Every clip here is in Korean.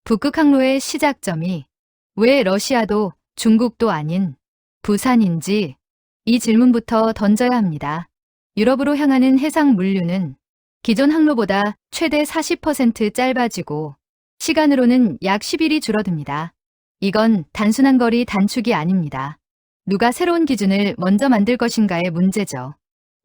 북극 항로의 시작점이 왜 러시아도 중국도 아닌 부산인지 이 질문부터 던져야 합니다. 유럽으로 향하는 해상 물류는 기존 항로보다 최대 40% 짧아지고 시간으로는 약 10일이 줄어듭니다. 이건 단순한 거리 단축이 아닙니다. 누가 새로운 기준을 먼저 만들 것인가의 문제죠.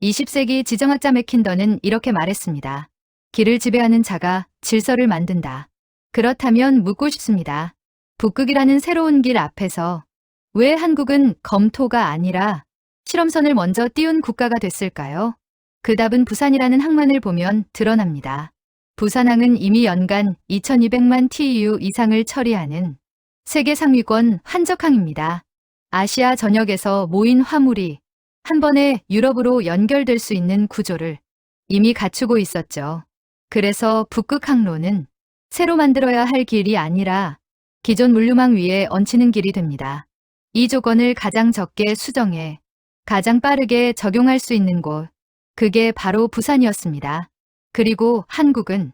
20세기 지정학자 맥킨던은 이렇게 말했습니다. 길을 지배하는 자가 질서를 만든다. 그렇다면 묻고 싶습니다. 북극이라는 새로운 길 앞에서 왜 한국은 검토가 아니라 실험선을 먼저 띄운 국가가 됐을까요? 그 답은 부산이라는 항만을 보면 드러납니다. 부산항은 이미 연간 2200만 TEU 이상을 처리하는 세계 상위권 환적항입니다. 아시아 전역에서 모인 화물이 한 번에 유럽으로 연결될 수 있는 구조를 이미 갖추고 있었죠. 그래서 북극 항로는 새로 만들어야 할 길이 아니라 기존 물류망 위에 얹히는 길이 됩니다. 이 조건을 가장 적게 수정해 가장 빠르게 적용할 수 있는 곳, 그게 바로 부산이었습니다. 그리고 한국은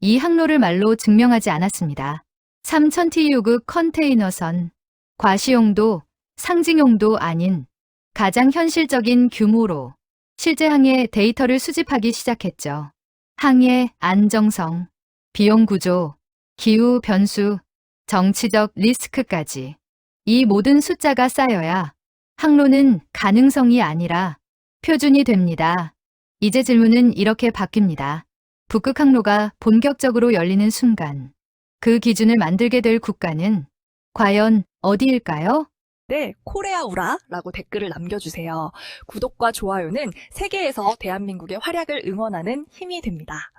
이 항로를 말로 증명하지 않았습니다. 3000TU급 컨테이너선, 과시용도, 상징용도 아닌 가장 현실적인 규모로 실제 항해 데이터를 수집하기 시작했죠. 항해 안정성, 비용 구조, 기후 변수, 정치적 리스크까지 이 모든 숫자가 쌓여야 항로는 가능성이 아니라 표준이 됩니다. 이제 질문은 이렇게 바뀝니다. 북극 항로가 본격적으로 열리는 순간 그 기준을 만들게 될 국가는 과연 어디일까요? 네, 코레아우라라고 댓글을 남겨주세요. 구독과 좋아요는 세계에서 대한민국의 활약을 응원하는 힘이 됩니다.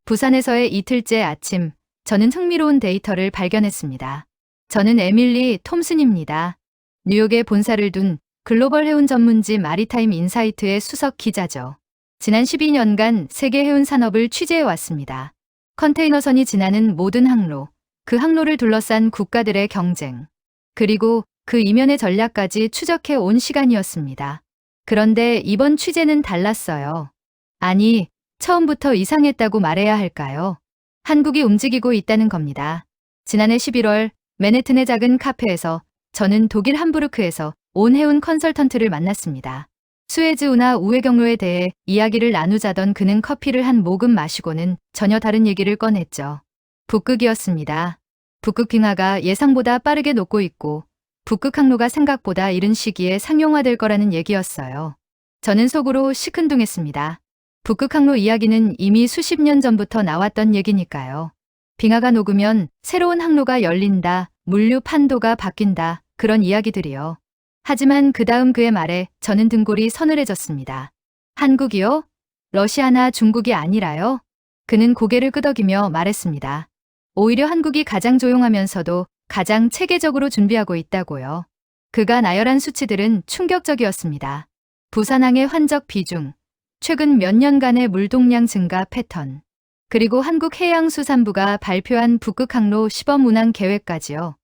부산에서의 이틀째 아침, 저는 흥미로운 데이터를 발견했습니다. 저는 에밀리 톰슨입니다. 뉴욕에 본사를 둔 글로벌 해운 전문지 마리타임 인사이트의 수석 기자죠. 지난 12년간 세계 해운 산업을 취재해왔습니다. 컨테이너선이 지나는 모든 항로, 그 항로를 둘러싼 국가들의 경쟁, 그리고 그 이면의 전략까지 추적해 온 시간이었습니다. 그런데 이번 취재는 달랐어요. 아니, 처음부터 이상했다고 말해야 할까요? 한국이 움직이고 있다는 겁니다. 지난해 11월 맨해튼의 작은 카페에서 저는 독일 함부르크에서 온 해운 컨설턴트를 만났습니다. 수에즈 운하 우회 경로에 대해 이야기를 나누자던 그는 커피를 한 모금 마시고는 전혀 다른 얘기를 꺼냈죠. 북극이었습니다. 북극 빙하가 예상보다 빠르게 녹고 있고 북극 항로가 생각보다 이른 시기에 상용화될 거라는 얘기였어요. 저는 속으로 시큰둥했습니다. 북극 항로 이야기는 이미 수십 년 전부터 나왔던 얘기니까요. 빙하가 녹으면 새로운 항로가 열린다, 물류 판도가 바뀐다, 그런 이야기들이요. 하지만 그 다음 그의 말에 저는 등골이 서늘해졌습니다. 한국이요? 러시아나 중국이 아니라요? 그는 고개를 끄덕이며 말했습니다. 오히려 한국이 가장 조용하면서도 가장 체계적으로 준비하고 있다고요. 그가 나열한 수치들은 충격적이었습니다. 부산항의 환적 비중, 최근 몇 년간의 물동량 증가 패턴, 그리고 한국해양수산부가 발표한 북극항로 시범 운항 계획까지요.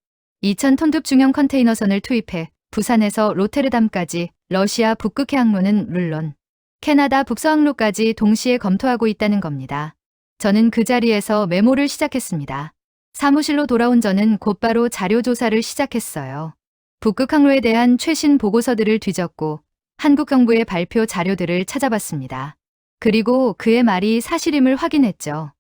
2000톤급 중형 컨테이너선을 투입해 부산에서 로테르담까지 러시아 북극해항로는 물론 캐나다 북서항로까지 동시에 검토하고 있다는 겁니다. 저는 그 자리에서 메모를 시작했습니다. 사무실로 돌아온 저는 곧바로 자료 조사를 시작했어요. 북극 항로에 대한 최신 보고서들을 뒤졌고 한국 정부의 발표 자료들을 찾아봤습니다. 그리고 그의 말이 사실임을 확인했죠.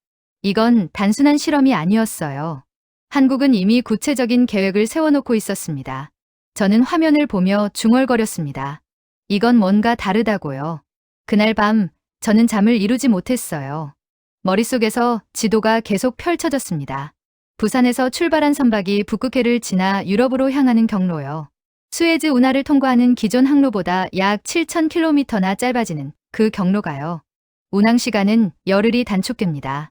이건 단순한 실험이 아니었어요. 한국은 이미 구체적인 계획을 세워놓고 있었습니다. 저는 화면을 보며 중얼거렸습니다. 이건 뭔가 다르다고요. 그날 밤 저는 잠을 이루지 못했어요. 머릿속에서 지도가 계속 펼쳐졌습니다. 부산에서 출발한 선박이 북극해를 지나 유럽으로 향하는 경로요. 수에즈 운하를 통과하는 기존 항로보다 약 7,000km나 짧아지는 그 경로가요. 운항 시간은 열흘이 단축됩니다.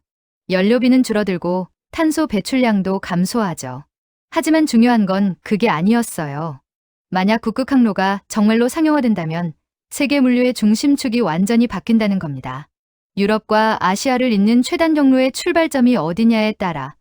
연료비는 줄어들고 탄소 배출량도 감소하죠. 하지만 중요한 건 그게 아니었어요. 만약 북극 항로가 정말로 상용화된다면 세계 물류의 중심축이 완전히 바뀐다는 겁니다. 유럽과 아시아를 잇는 최단 경로의 출발점이 어디냐에 따라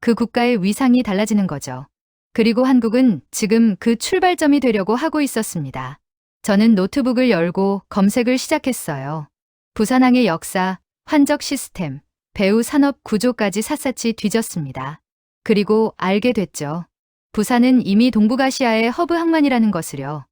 그 국가의 위상이 달라지는 거죠. 그리고 한국은 지금 그 출발점이 되려고 하고 있었습니다. 저는 노트북을 열고 검색을 시작했어요. 부산항의 역사, 환적 시스템, 배후 산업 구조까지 샅샅이 뒤졌습니다. 그리고 알게 됐죠. 부산은 이미 동북아시아의 허브 항만이라는 것을요.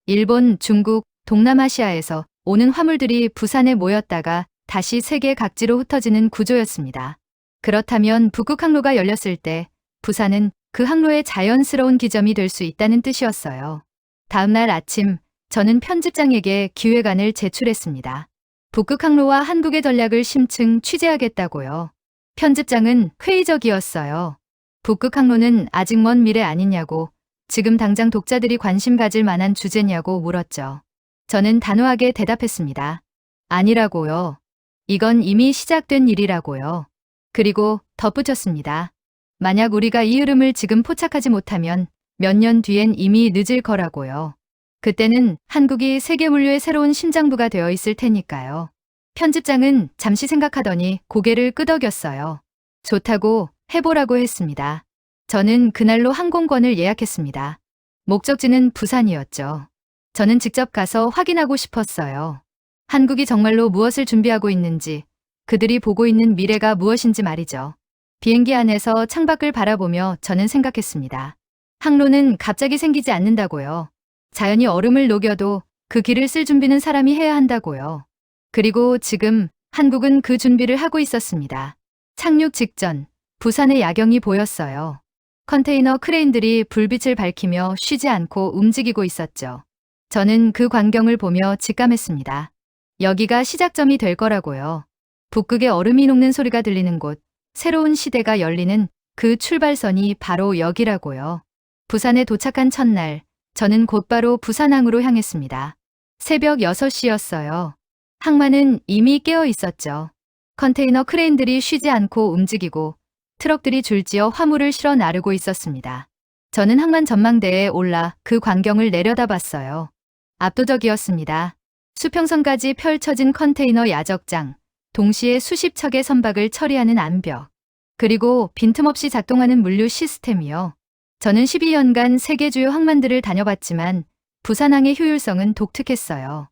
일본, 중국, 동남아시아에서 오는 화물들이 부산에 모였다가 다시 세계 각지로 흩어지는 구조였습니다. 그렇다면 북극 항로가 열렸을 때 부산은 그 항로의 자연스러운 기점이 될 수 있다는 뜻이었어요. 다음 날 아침 저는 편집장에게 기획안을 제출했습니다. 북극 항로와 한국의 전략을 심층 취재하겠다고요. 편집장은 회의적이었어요. 북극 항로는 아직 먼 미래 아니냐고, 지금 당장 독자들이 관심 가질 만한 주제냐고 물었죠. 저는 단호하게 대답했습니다. 아니라고요. 이건 이미 시작된 일이라고요. 그리고 덧붙였습니다. 만약 우리가 이 흐름을 지금 포착하지 못하면 몇 년 뒤엔 이미 늦을 거라고요. 그때는 한국이 세계 물류의 새로운 심장부가 되어 있을 테니까요. 편집장은 잠시 생각하더니 고개를 끄덕였어요. 좋다고 해보라고 했습니다. 저는 그날로 항공권을 예약했습니다. 목적지는 부산이었죠. 저는 직접 가서 확인하고 싶었어요. 한국이 정말로 무엇을 준비하고 있는지, 그들이 보고 있는 미래가 무엇인지 말이죠. 비행기 안에서 창밖을 바라보며 저는 생각했습니다. 항로는 갑자기 생기지 않는다고요. 자연이 얼음을 녹여도 그 길을 쓸 준비는 사람이 해야 한다고요. 그리고 지금 한국은 그 준비를 하고 있었습니다. 착륙 직전 부산의 야경이 보였어요. 컨테이너 크레인들이 불빛을 밝히며 쉬지 않고 움직이고 있었죠. 저는 그 광경을 보며 직감했습니다. 여기가 시작점이 될 거라고요. 북극의 얼음이 녹는 소리가 들리는 곳, 새로운 시대가 열리는 그 출발선이 바로 여기라고요. 부산에 도착한 첫날, 저는 곧바로 부산항으로 향했습니다. 새벽 6시였어요. 항만은 이미 깨어 있었죠. 컨테이너 크레인들이 쉬지 않고 움직이고 트럭들이 줄지어 화물을 실어 나르고 있었습니다. 저는 항만 전망대에 올라 그 광경을 내려다봤어요. 압도적이었습니다. 수평선까지 펼쳐진 컨테이너 야적장, 동시에 수십 척의 선박을 처리하는 암벽, 그리고 빈틈없이 작동하는 물류 시스템이요. 저는 12년간 세계 주요 항만들을 다녀봤지만 부산항의 효율성은 독특했어요.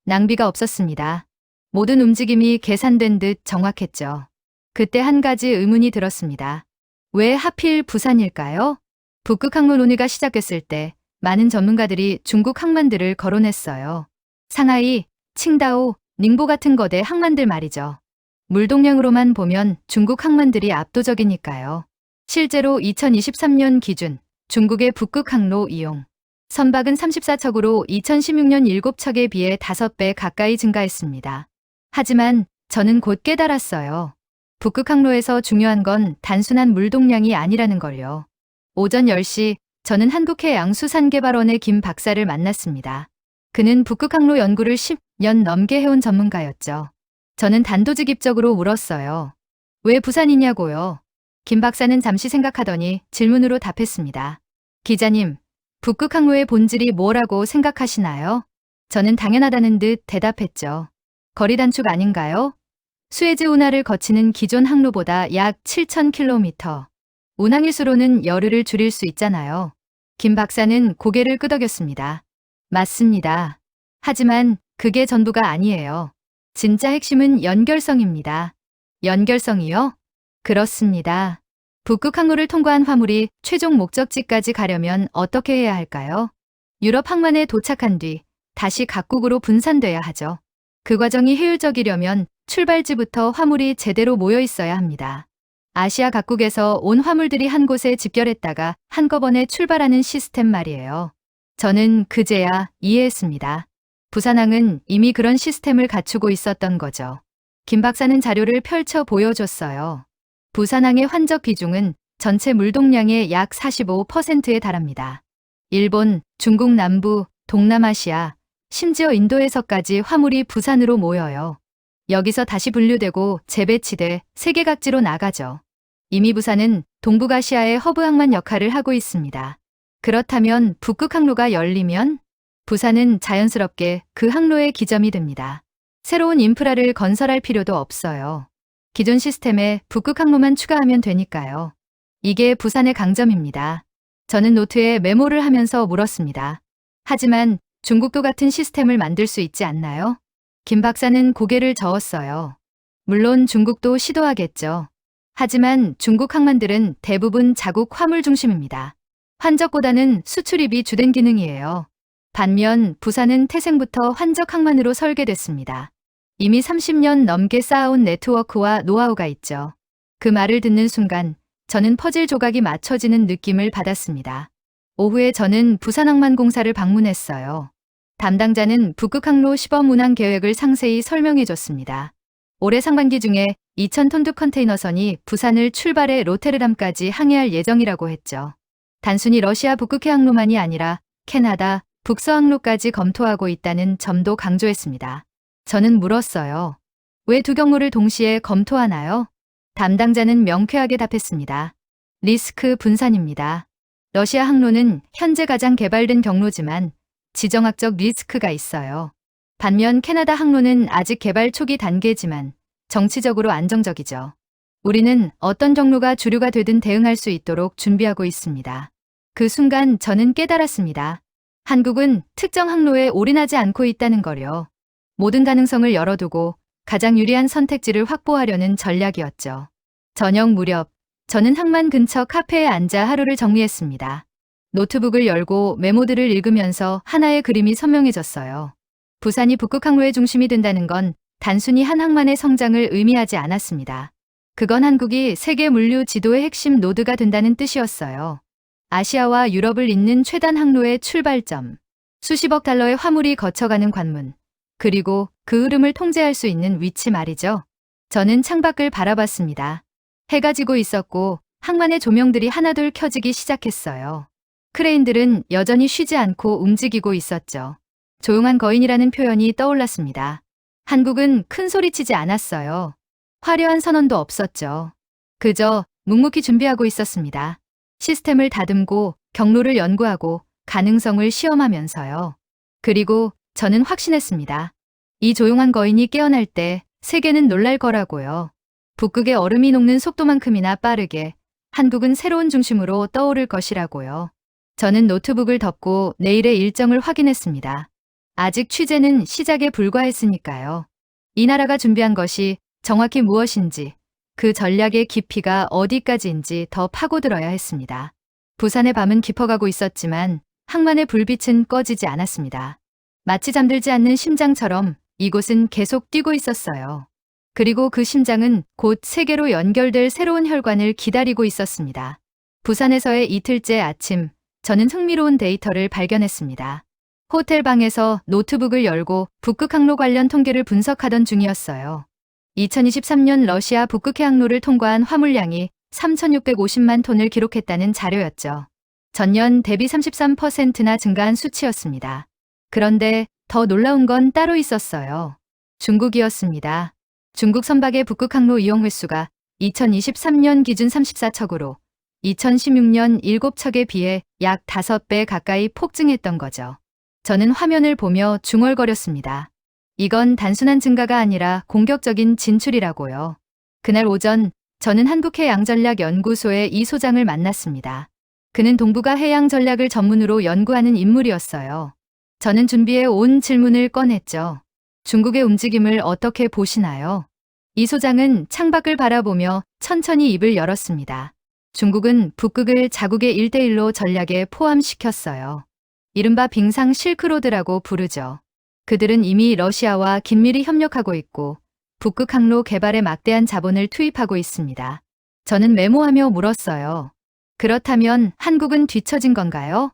낭비가 없었습니다. 모든 움직임이 계산된 듯 정확했죠. 그때 한 가지 의문이 들었습니다. 왜 하필 부산일까요? 북극 항로 논의가 시작됐을 때 많은 전문가들이 중국 항만들을 거론했어요. 상하이, 칭다오, 닝보 같은 거대 항만들 말이죠. 물동량으로만 보면 중국 항만들이 압도적이니까요. 실제로 2023년 기준 중국의 북극 항로 이용 선박은 34척으로 2016년 7척에 비해 5배 가까이 증가했습니다. 하지만 저는 곧 깨달았어요. 북극 항로에서 중요한 건 단순한 물동량이 아니라는 걸요. 오전 10시 저는 한국해양수산개발원의 김 박사를 만났습니다. 그는 북극 항로 연구를 10년 넘게 해온 전문가였죠. 저는 단도직입적으로 물었어요. 왜 부산이냐고요? 김 박사는 잠시 생각하더니 질문으로 답했습니다. 기자님, 북극 항로의 본질이 뭐라고 생각하시나요? 저는 당연하다는 듯 대답했죠. 거리 단축 아닌가요? 수에즈 운하를 거치는 기존 항로보다 약 7,000km. 운항일수로는 열흘을 줄일 수 있잖아요. 김 박사는 고개를 끄덕였습니다. 맞습니다. 하지만 그게 전부가 아니에요. 진짜 핵심은 연결성입니다. 연결성이요? 그렇습니다. 북극 항로를 통과한 화물이 최종 목적지까지 가려면 어떻게 해야 할까요? 유럽 항만에 도착한 뒤 다시 각국으로 분산돼야 하죠. 그 과정이 효율적이려면 출발지부터 화물이 제대로 모여 있어야 합니다. 아시아 각국에서 온 화물들이 한 곳에 집결했다가 한꺼번에 출발하는 시스템 말이에요. 저는 그제야 이해했습니다. 부산항은 이미 그런 시스템을 갖추고 있었던 거죠. 김 박사는 자료를 펼쳐 보여줬어요. 부산항의 환적 비중은 전체 물동량의 약 45%에 달합니다. 일본, 중국 남부, 동남아시아, 심지어 인도에서까지 화물이 부산으로 모여요. 여기서 다시 분류되고 재배치돼 세계 각지로 나가죠. 이미 부산은 동북아시아의 허브 항만 역할을 하고 있습니다. 그렇다면 북극 항로가 열리면 부산은 자연스럽게 그 항로의 기점이 됩니다. 새로운 인프라를 건설할 필요도 없어요. 기존 시스템에 북극 항로만 추가하면 되니까요. 이게 부산의 강점입니다. 저는 노트에 메모를 하면서 물었습니다. 하지만 중국도 같은 시스템을 만들 수 있지 않나요? 김 박사는 고개를 저었어요. 물론 중국도 시도하겠죠. 하지만 중국 항만들은 대부분 자국 화물 중심입니다. 환적보다는 수출입이 주된 기능이에요. 반면 부산은 태생부터 환적 항만으로 설계됐습니다. 이미 30년 넘게 쌓아온 네트워크와 노하우가 있죠. 그 말을 듣는 순간 저는 퍼즐 조각이 맞춰지는 느낌을 받았습니다. 오후에 저는 부산항만공사를 방문했어요. 담당자는 북극항로 시범 운항 계획을 상세히 설명해 줬습니다. 올해 상반기 중에 2,000톤급 컨테이너선이 부산을 출발해 로테르담까지 항해할 예정이라고 했죠. 단순히 러시아 북극해 항로만이 아니라 캐나다, 북서항로까지 검토하고 있다는 점도 강조했습니다. 저는 물었어요. 왜 두 경로를 동시에 검토하나요? 담당자는 명쾌하게 답했습니다. 리스크 분산입니다. 러시아 항로는 현재 가장 개발된 경로지만 지정학적 리스크가 있어요. 반면 캐나다 항로는 아직 개발 초기 단계지만 정치적으로 안정적이죠. 우리는 어떤 경로가 주류가 되든 대응할 수 있도록 준비하고 있습니다. 그 순간 저는 깨달았습니다. 한국은 특정 항로에 올인하지 않고 있다는 거요. 모든 가능성을 열어두고 가장 유리한 선택지를 확보하려는 전략이었죠. 저녁 무렵, 저는 항만 근처 카페에 앉아 하루를 정리했습니다. 노트북을 열고 메모들을 읽으면서 하나의 그림이 선명해졌어요. 부산이 북극항로의 중심이 된다는 건 단순히 한 항만의 성장을 의미하지 않았습니다. 그건 한국이 세계 물류 지도의 핵심 노드가 된다는 뜻이었어요. 아시아와 유럽을 잇는 최단 항로의 출발점, 수십억 달러의 화물이 거쳐가는 관문, 그리고 그 흐름을 통제할 수 있는 위치 말이죠. 저는 창밖을 바라봤습니다. 해가 지고 있었고 항만의 조명들이 하나둘 켜지기 시작했어요. 크레인들은 여전히 쉬지 않고 움직이고 있었죠. 조용한 거인이라는 표현이 떠올랐습니다. 한국은 큰 소리치지 않았어요. 화려한 선언도 없었죠. 그저 묵묵히 준비하고 있었습니다. 시스템을 다듬고 경로를 연구하고 가능성을 시험하면서요. 그리고 저는 확신했습니다. 이 조용한 거인이 깨어날 때 세계는 놀랄 거라고요. 북극의 얼음이 녹는 속도만큼이나 빠르게 한국은 새로운 중심으로 떠오를 것이라고요. 저는 노트북을 덮고 내일의 일정을 확인했습니다. 아직 취재는 시작에 불과했으니까요. 이 나라가 준비한 것이 정확히 무엇인지, 그 전략의 깊이가 어디까지인지 더 파고들어야 했습니다. 부산의 밤은 깊어가고 있었지만 항만의 불빛은 꺼지지 않았습니다. 마치 잠들지 않는 심장처럼 이곳은 계속 뛰고 있었어요. 그리고 그 심장은 곧 세계로 연결될 새로운 혈관을 기다리고 있었습니다. 부산에서의 이틀째 아침, 저는 흥미로운 데이터를 발견했습니다. 호텔 방에서 노트북을 열고 북극항로 관련 통계를 분석하던 중이었어요. 2023년 러시아 북극해 항로를 통과한 화물량이 3,650만 톤을 기록했다는 자료였죠. 전년 대비 33%나 증가한 수치였습니다. 그런데 더 놀라운 건 따로 있었어요. 중국이었습니다. 중국 선박의 북극항로 이용 횟수가 2023년 기준 34척으로 2016년 7척에 비해 약 5배 가까이 폭증했던 거죠. 저는 화면을 보며 중얼거렸습니다. 이건 단순한 증가가 아니라 공격적인 진출이라고요. 그날 오전 저는 한국해양전략연구소의 이 소장을 만났습니다. 그는 동북아 해양 전략을 전문으로 연구하는 인물이었어요. 저는 준비해 온 질문을 꺼냈죠. 중국의 움직임을 어떻게 보시나요? 이 소장은 창밖을 바라보며 천천히 입을 열었습니다. 중국은 북극을 자국의 1대1로 전략에 포함시켰어요. 이른바 빙상 실크로드라고 부르죠. 그들은 이미 러시아와 긴밀히 협력하고 있고 북극 항로 개발에 막대한 자본을 투입하고 있습니다. 저는 메모하며 물었어요. 그렇다면 한국은 뒤처진 건가요?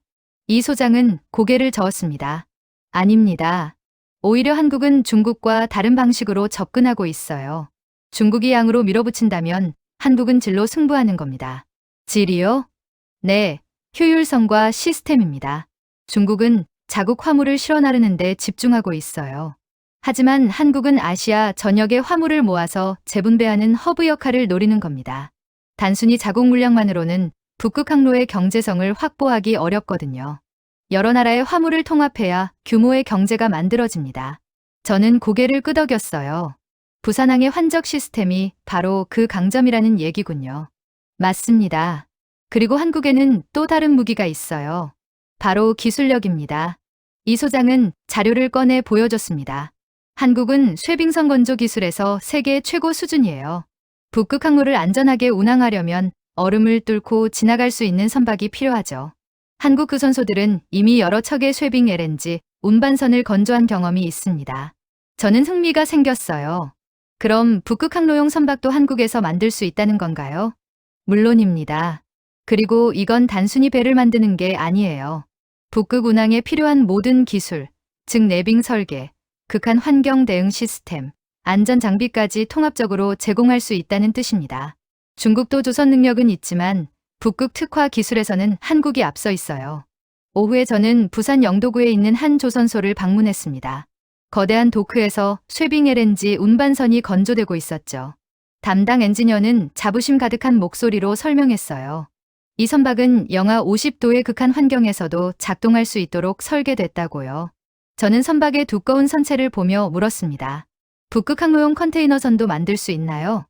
이 소장은 고개를 저었습니다. 아닙니다. 오히려 한국은 중국과 다른 방식으로 접근하고 있어요. 중국이 양으로 밀어붙인다면 한국은 질로 승부하는 겁니다. 질이요? 네, 효율성과 시스템입니다. 중국은 자국 화물을 실어 나르는 데 집중하고 있어요. 하지만 한국은 아시아 전역의 화물을 모아서 재분배하는 허브 역할을 노리는 겁니다. 단순히 자국 물량만으로는 북극 항로의 경제성을 확보하기 어렵거든요. 여러 나라의 화물을 통합해야 규모의 경제가 만들어집니다. 저는 고개를 끄덕였어요. 부산항의 환적 시스템이 바로 그 강점이라는 얘기군요. 맞습니다. 그리고 한국에는 또 다른 무기가 있어요. 바로 기술력입니다. 이 소장은 자료를 꺼내 보여줬습니다. 한국은 쇠빙선 건조 기술에서 세계 최고 수준이에요. 북극 항로를 안전하게 운항하려면 얼음을 뚫고 지나갈 수 있는 선박이 필요하죠. 한국 그 선소들은 이미 여러 척의 쇠빙 LNG 운반선을 건조한 경험이 있습니다. 저는 흥미가 생겼어요. 그럼 북극 항로용 선박도 한국에서 만들 수 있다는 건가요? 물론입니다. 그리고 이건 단순히 배를 만드는 게 아니에요. 북극 운항에 필요한 모든 기술, 즉 내빙 설계, 극한 환경 대응 시스템, 안전 장비까지 통합적으로 제공할 수 있다는 뜻입니다. 중국도 조선 능력은 있지만 북극 특화 기술에서는 한국이 앞서 있어요. 오후에 저는 부산 영도구에 있는 한 조선소를 방문했습니다. 거대한 도크에서 쇠빙 LNG 운반선이 건조되고 있었죠. 담당 엔지니어는 자부심 가득한 목소리로 설명했어요. 이 선박은 영하 50도의 극한 환경에서도 작동할 수 있도록 설계됐다고요. 저는 선박의 두꺼운 선체를 보며 물었습니다. 북극 항로용 컨테이너선도 만들 수 있나요?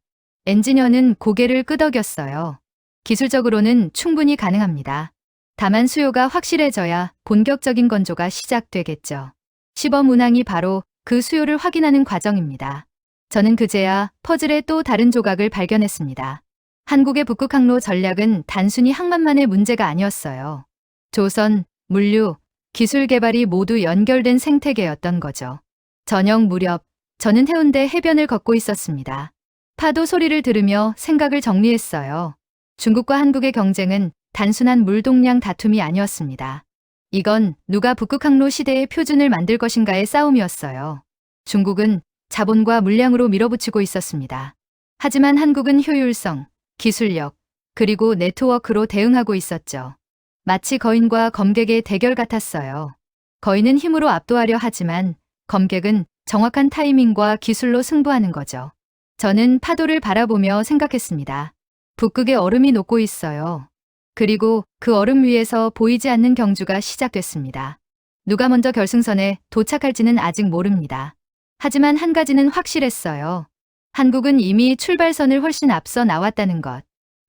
엔지니어는 고개를 끄덕였어요. 기술적으로는 충분히 가능합니다. 다만 수요가 확실해져야 본격적인 건조가 시작되겠죠. 시범 운항이 바로 그 수요를 확인하는 과정입니다. 저는 그제야 퍼즐의 또 다른 조각을 발견했습니다. 한국의 북극 항로 전략은 단순히 항만만의 문제가 아니었어요. 조선, 물류, 기술 개발이 모두 연결된 생태계였던 거죠. 저녁 무렵, 저는 해운대 해변을 걷고 있었습니다. 파도 소리를 들으며 생각을 정리했어요. 중국과 한국의 경쟁은 단순한 물동량 다툼이 아니었습니다. 이건 누가 북극 항로 시대의 표준을 만들 것인가의 싸움이었어요. 중국은 자본과 물량으로 밀어붙이고 있었습니다. 하지만 한국은 효율성, 기술력, 그리고 네트워크로 대응하고 있었죠. 마치 거인과 검객의 대결 같았어요. 거인은 힘으로 압도하려 하지만 검객은 정확한 타이밍과 기술로 승부하는 거죠. 저는 파도를 바라보며 생각했습니다. 북극의 얼음이 녹고 있어요. 그리고 그 얼음 위에서 보이지 않는 경주가 시작됐습니다. 누가 먼저 결승선에 도착할지는 아직 모릅니다. 하지만 한 가지는 확실했어요. 한국은 이미 출발선을 훨씬 앞서 나왔다는 것.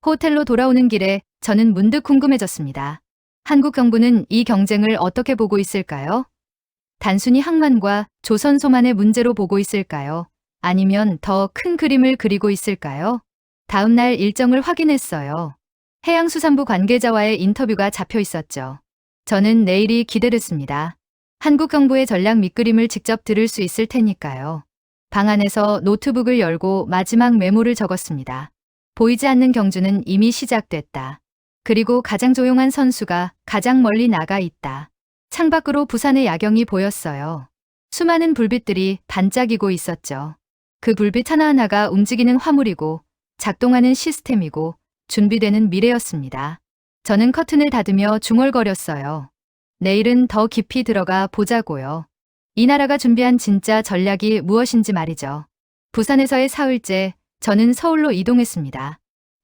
호텔로 돌아오는 길에 저는 문득 궁금해졌습니다. 한국 정부는 이 경쟁을 어떻게 보고 있을까요? 단순히 항만과 조선소만의 문제로 보고 있을까요? 아니면 더 큰 그림을 그리고 있을까요? 다음 날 일정을 확인했어요. 해양수산부 관계자와의 인터뷰가 잡혀 있었죠. 저는 내일이 기대됐습니다. 한국 정부의 전략 밑그림을 직접 들을 수 있을 테니까요. 방 안에서 노트북을 열고 마지막 메모를 적었습니다. 보이지 않는 경주는 이미 시작됐다. 그리고 가장 조용한 선수가 가장 멀리 나가 있다. 창밖으로 부산의 야경이 보였어요. 수많은 불빛들이 반짝이고 있었죠. 그 불빛 하나하나가 움직이는 화물이고 작동하는 시스템이고 준비되는 미래였습니다. 저는 커튼을 닫으며 중얼거렸어요. 내일은 더 깊이 들어가 보자고요. 이 나라가 준비한 진짜 전략이 무엇인지 말이죠. 부산에서의 사흘째 저는 서울로 이동했습니다.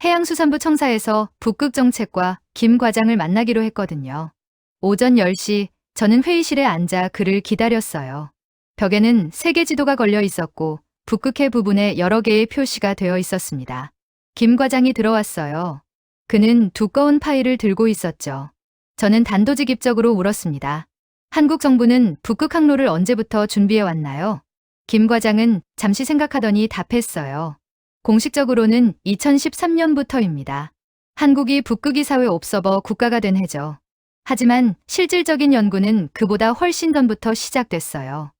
해양수산부 청사에서 북극 정책과 김 과장을 만나기로 했거든요. 오전 10시 저는 회의실에 앉아 그를 기다렸어요. 벽에는 세계 지도가 걸려 있었고 북극해 부분에 여러 개의 표시가 되어 있었습니다. 김 과장이 들어왔어요. 그는 두꺼운 파일을 들고 있었죠. 저는 단도직입적으로 물었습니다. 한국 정부는 북극 항로를 언제부터 준비해 왔나요? 김 과장은 잠시 생각하더니 답했어요. 공식적으로는 2013년부터입니다. 한국이 북극이 사회 옵서버 국가가 된 해죠. 하지만 실질적인 연구는 그보다 훨씬 전부터 시작됐어요.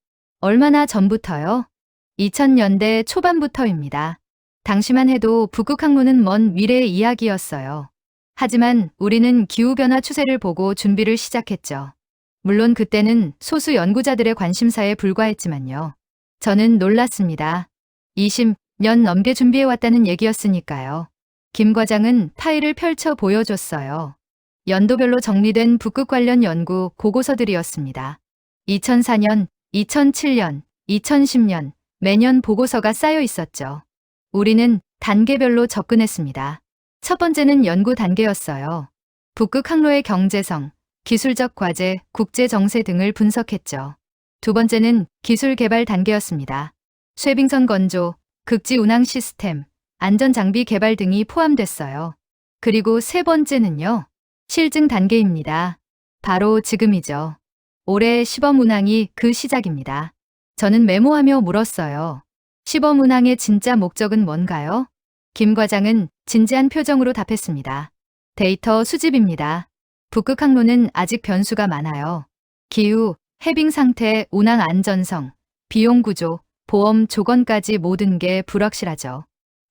얼마나 전부터요? 2000년대 초반부터입니다. 당시만 해도 북극 항로는 먼 미래의 이야기였어요. 하지만 우리는 기후변화 추세를 보고 준비를 시작했죠. 물론 그때는 소수 연구자들의 관심사에 불과했지만요. 저는 놀랐습니다. 20년 넘게 준비해왔다는 얘기였으니까요. 김 과장은 파일을 펼쳐 보여줬어요. 연도별로 정리된 북극 관련 연구 보고서들이었습니다. 2004년, 2007년, 2010년 매년 보고서가 쌓여 있었죠. 우리는 단계별로 접근했습니다. 첫 번째는 연구 단계였어요. 북극 항로의 경제성, 기술적 과제, 국제 정세 등을 분석했죠. 두 번째는 기술 개발 단계였습니다. 쇠빙선 건조, 극지 운항 시스템, 안전 장비 개발 등이 포함됐어요. 그리고 세 번째는요. 실증 단계입니다. 바로 지금이죠. 올해 시범 운항이 그 시작입니다. 저는 메모하며 물었어요. 시범 운항의 진짜 목적은 뭔가요? 김 과장은 진지한 표정으로 답했습니다. 데이터 수집입니다. 북극 항로는 아직 변수가 많아요. 기후, 해빙 상태, 운항 안전성, 비용 구조, 보험 조건까지 모든 게 불확실하죠.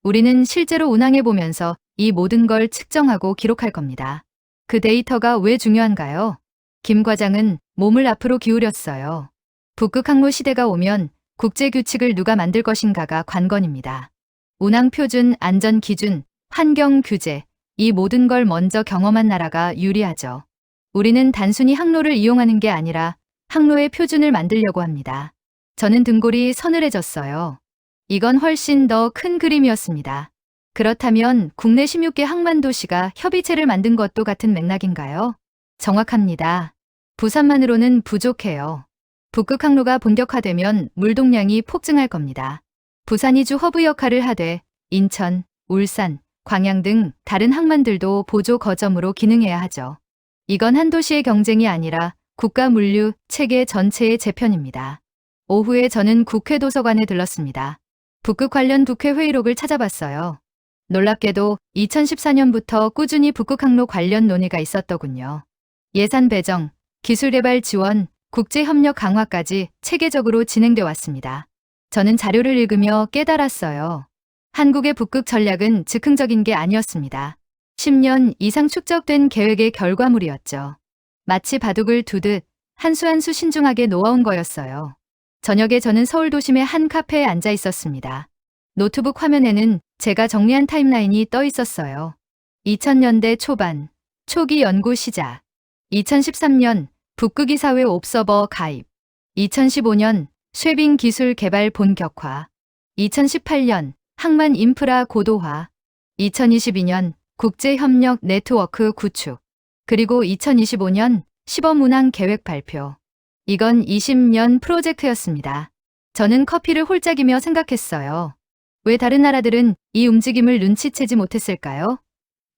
우리는 실제로 운항해 보면서 이 모든 걸 측정하고 기록할 겁니다. 그 데이터가 왜 중요한가요? 김 과장은 몸을 앞으로 기울였어요. 북극 항로 시대가 오면 국제 규칙을 누가 만들 것인가가 관건입니다. 운항 표준, 안전 기준, 환경 규제, 이 모든 걸 먼저 경험한 나라가 유리하죠. 우리는 단순히 항로를 이용하는 게 아니라 항로의 표준을 만들려고 합니다. 저는 등골이 서늘해졌어요. 이건 훨씬 더 큰 그림이었습니다. 그렇다면 국내 16개 항만 도시가 협의체를 만든 것도 같은 맥락인가요? 정확합니다. 부산만으로는 부족해요. 북극 항로가 본격화되면 물동량이 폭증할 겁니다. 부산이 주 허브 역할을 하되 인천, 울산, 광양 등 다른 항만들도 보조 거점으로 기능해야 하죠. 이건 한 도시의 경쟁이 아니라 국가 물류 체계 전체의 재편입니다. 오후에 저는 국회 도서관에 들렀습니다. 북극 관련 국회 회의록을 찾아봤어요. 놀랍게도 2014년부터 꾸준히 북극 항로 관련 논의가 있었더군요. 예산 배정, 기술 개발 지원, 국제 협력 강화까지 체계적으로 진행돼 왔습니다. 저는 자료를 읽으며 깨달았어요. 한국의 북극 전략은 즉흥적인 게 아니었습니다. 10년 이상 축적된 계획의 결과물이었죠. 마치 바둑을 두듯 한 수 한 수 신중하게 놓아온 거였어요. 저녁에 저는 서울 도심의 한 카페에 앉아 있었습니다. 노트북 화면에는 제가 정리한 타임라인이 떠 있었어요. 2000년대 초반, 초기 연구 시작. 2013년, 북극이사회 옵서버 가입. 2015년, 쉐빙 기술 개발 본격화. 2018년, 항만 인프라 고도화. 2022년, 국제협력 네트워크 구축. 그리고 2025년, 시범 운항 계획 발표. 이건 20년 프로젝트였습니다. 저는 커피를 홀짝이며 생각했어요. 왜 다른 나라들은 이 움직임을 눈치채지 못했을까요?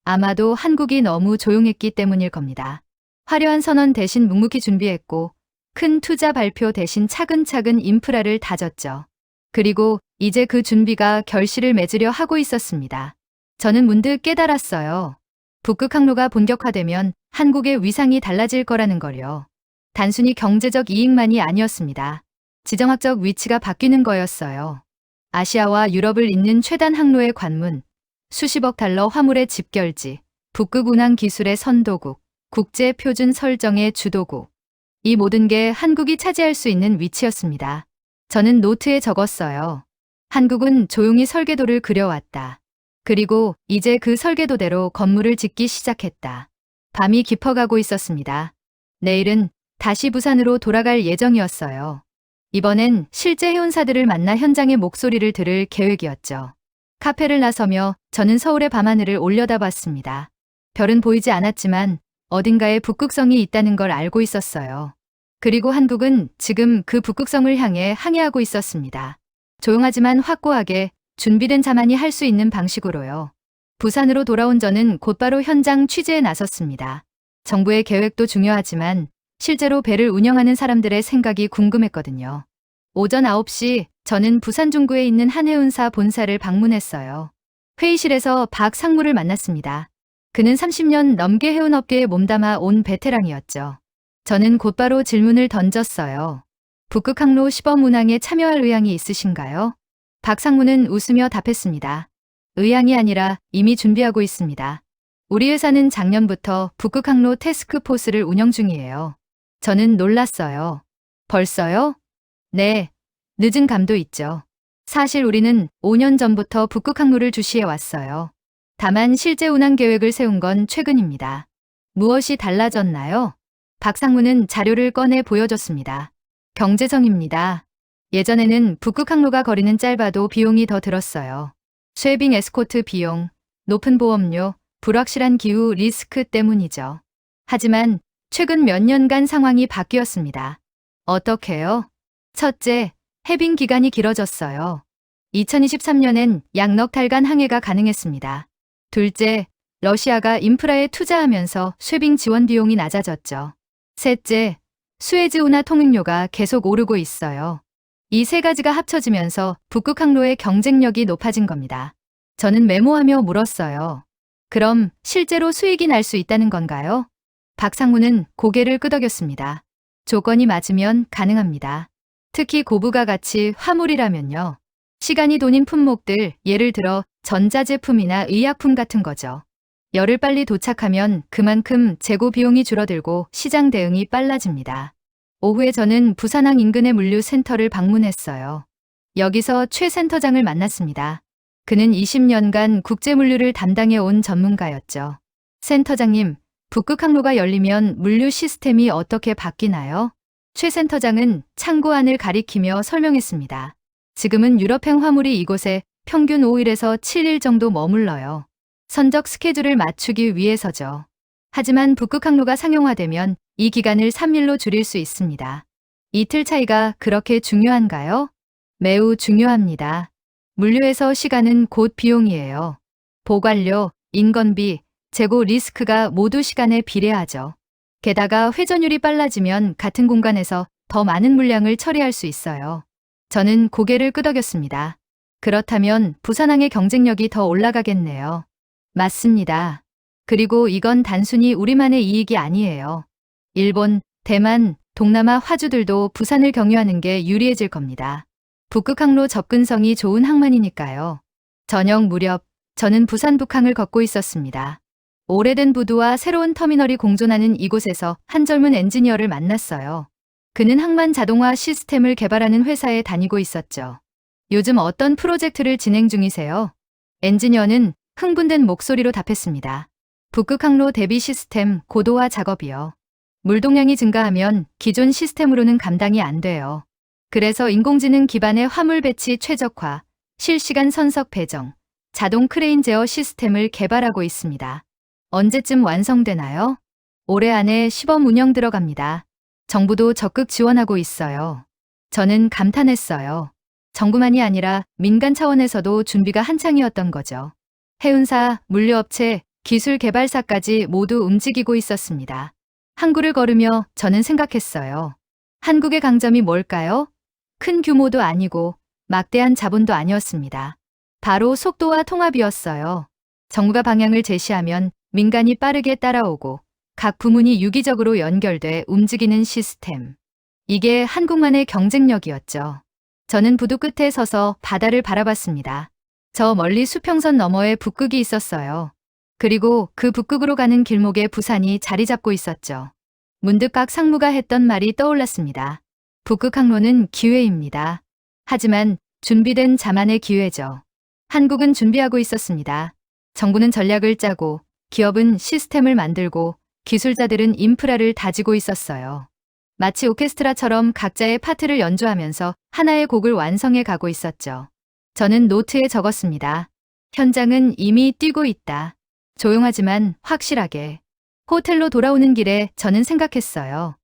아마도 한국이 너무 조용했기 때문일 겁니다. 화려한 선언 대신 묵묵히 준비했고 큰 투자 발표 대신 차근차근 인프라를 다졌죠. 그리고 이제 그 준비가 결실을 맺으려 하고 있었습니다. 저는 문득 깨달았어요. 북극 항로가 본격화되면 한국의 위상이 달라질 거라는 걸요. 단순히 경제적 이익만이 아니었습니다. 지정학적 위치가 바뀌는 거였어요. 아시아와 유럽을 잇는 최단 항로의 관문, 수십억 달러 화물의 집결지, 북극 운항 기술의 선도국, 국제 표준 설정의 주도국. 이 모든 게 한국이 차지할 수 있는 위치였습니다. 저는 노트에 적었어요. 한국은 조용히 설계도를 그려왔다. 그리고 이제 그 설계도대로 건물을 짓기 시작했다. 밤이 깊어가고 있었습니다. 내일은 다시 부산으로 돌아갈 예정이었어요. 이번엔 실제 해운사들을 만나 현장의 목소리를 들을 계획이었죠. 카페를 나서며 저는 서울의 밤하늘을 올려다봤습니다. 별은 보이지 않았지만 어딘가에 북극성이 있다는 걸 알고 있었어요. 그리고 한국은 지금 그 북극성을 향해 항해하고 있었습니다. 조용하지만 확고하게 준비된 자만이 할 수 있는 방식으로요. 부산으로 돌아온 저는 곧바로 현장 취재에 나섰습니다. 정부의 계획도 중요하지만 실제로 배를 운영하는 사람들의 생각이 궁금했거든요. 오전 9시 저는 부산 중구에 있는 한 해운사 본사를 방문했어요. 회의실에서 박 상무를 만났습니다. 그는 30년 넘게 해운업계에 몸담아 온 베테랑이었죠. 저는 곧바로 질문을 던졌어요. 북극 항로 시범 운항에 참여할 의향이 있으신가요? 박 상무는 웃으며 답했습니다. 의향이 아니라 이미 준비하고 있습니다. 우리 회사는 작년부터 북극 항로 태스크포스를 운영 중이에요. 저는 놀랐어요. 벌써요? 네, 늦은 감도 있죠. 사실 우리는 5년 전부터 북극 항로를 주시해 왔어요. 다만 실제 운항 계획을 세운 건 최근입니다. 무엇이 달라졌나요? 박 상무는 자료를 꺼내 보여줬습니다. 경제성입니다. 예전에는 북극 항로가 거리는 짧아도 비용이 더 들었어요. 쉐빙 에스코트 비용, 높은 보험료, 불확실한 기후 리스크 때문이죠. 하지만 최근 몇 년간 상황이 바뀌었습니다. 어떻게요? 첫째, 해빙 기간이 길어졌어요. 2023년엔 약 넉 달간 항해가 가능했습니다. 둘째, 러시아가 인프라에 투자하면서 쉐빙 지원 비용이 낮아졌죠. 셋째, 수에즈 운하 통행료가 계속 오르고 있어요. 이 세 가지가 합쳐지면서 북극 항로의 경쟁력이 높아진 겁니다. 저는 메모하며 물었어요. 그럼 실제로 수익이 날 수 있다는 건가요? 박상무는 고개를 끄덕였습니다. 조건이 맞으면 가능합니다. 특히 고부가 가치 화물이라면요. 시간이 돈인 품목들, 예를 들어 전자제품이나 의약품 같은 거죠. 열을 빨리 도착하면 그만큼 재고 비용이 줄어들고 시장 대응이 빨라집니다. 오후에 저는 부산항 인근의 물류센터를 방문했어요. 여기서 최 센터장을 만났습니다. 그는 20년간 국제물류를 담당해 온 전문가였죠. 센터장님, 북극 항로가 열리면 물류 시스템이 어떻게 바뀌나요? 최 센터장은 창고 안을 가리키며 설명했습니다. 지금은 유럽행 화물이 이곳에 평균 5일에서 7일 정도 머물러요. 선적 스케줄을 맞추기 위해서죠. 하지만 북극 항로가 상용화되면 이 기간을 3일로 줄일 수 있습니다. 이틀 차이가 그렇게 중요한가요? 매우 중요합니다. 물류에서 시간은 곧 비용이에요. 보관료, 인건비, 재고 리스크가 모두 시간에 비례하죠. 게다가 회전율이 빨라지면 같은 공간에서 더 많은 물량을 처리할 수 있어요. 저는 고개를 끄덕였습니다. 그렇다면 부산항의 경쟁력이 더 올라가겠네요. 맞습니다. 그리고 이건 단순히 우리만의 이익이 아니에요. 일본, 대만, 동남아 화주들도 부산을 경유하는 게 유리해질 겁니다. 북극항로 접근성이 좋은 항만이니까요. 저녁 무렵 저는 부산 북항을 걷고 있었습니다. 오래된 부두와 새로운 터미널이 공존하는 이곳에서 한 젊은 엔지니어를 만났어요. 그는 항만 자동화 시스템을 개발하는 회사에 다니고 있었죠. 요즘 어떤 프로젝트를 진행 중이세요? 엔지니어는 흥분된 목소리로 답했습니다. 북극항로 대비 시스템 고도화 작업이요. 물동량이 증가하면 기존 시스템으로는 감당이 안 돼요. 그래서 인공지능 기반의 화물 배치 최적화, 실시간 선석 배정, 자동 크레인 제어 시스템을 개발하고 있습니다. 언제쯤 완성되나요? 올해 안에 시범 운영 들어갑니다. 정부도 적극 지원하고 있어요. 저는 감탄했어요. 정부만이 아니라 민간 차원에서도 준비가 한창이었던 거죠. 해운사, 물류업체, 기술개발사까지 모두 움직이고 있었습니다. 항구를 걸으며 저는 생각했어요. 한국의 강점이 뭘까요? 큰 규모도 아니고 막대한 자본도 아니었습니다. 바로 속도와 통합이었어요. 정부가 방향을 제시하면 민간이 빠르게 따라오고 각 부문이 유기적으로 연결돼 움직이는 시스템. 이게 한국만의 경쟁력이었죠. 저는 부두 끝에 서서 바다를 바라봤습니다. 저 멀리 수평선 너머에 북극이 있었어요. 그리고 그 북극으로 가는 길목에 부산이 자리 잡고 있었죠. 문득 각 상무가 했던 말이 떠올랐습니다. 북극 항로는 기회입니다. 하지만 준비된 자만의 기회죠. 한국은 준비하고 있었습니다. 정부는 전략을 짜고 기업은 시스템을 만들고 기술자들은 인프라를 다지고 있었어요. 마치 오케스트라처럼 각자의 파트를 연주하면서 하나의 곡을 완성해 가고 있었죠. 저는 노트에 적었습니다. 현장은 이미 뛰고 있다. 조용하지만 확실하게. 호텔로 돌아오는 길에 저는 생각했어요.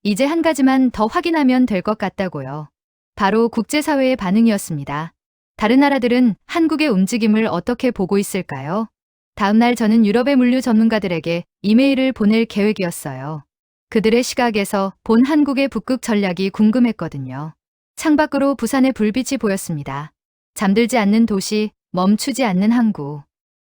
이제 한 가지만 더 확인하면 될 것 같다고요. 바로 국제사회의 반응이었습니다. 다른 나라들은 한국의 움직임을 어떻게 보고 있을까요? 다음 날 저는 유럽의 물류 전문가들에게 이메일을 보낼 계획이었어요. 그들의 시각에서 본 한국의 북극 전략이 궁금했거든요. 창밖으로 부산의 불빛이 보였습니다. 잠들지 않는 도시, 멈추지 않는 항구.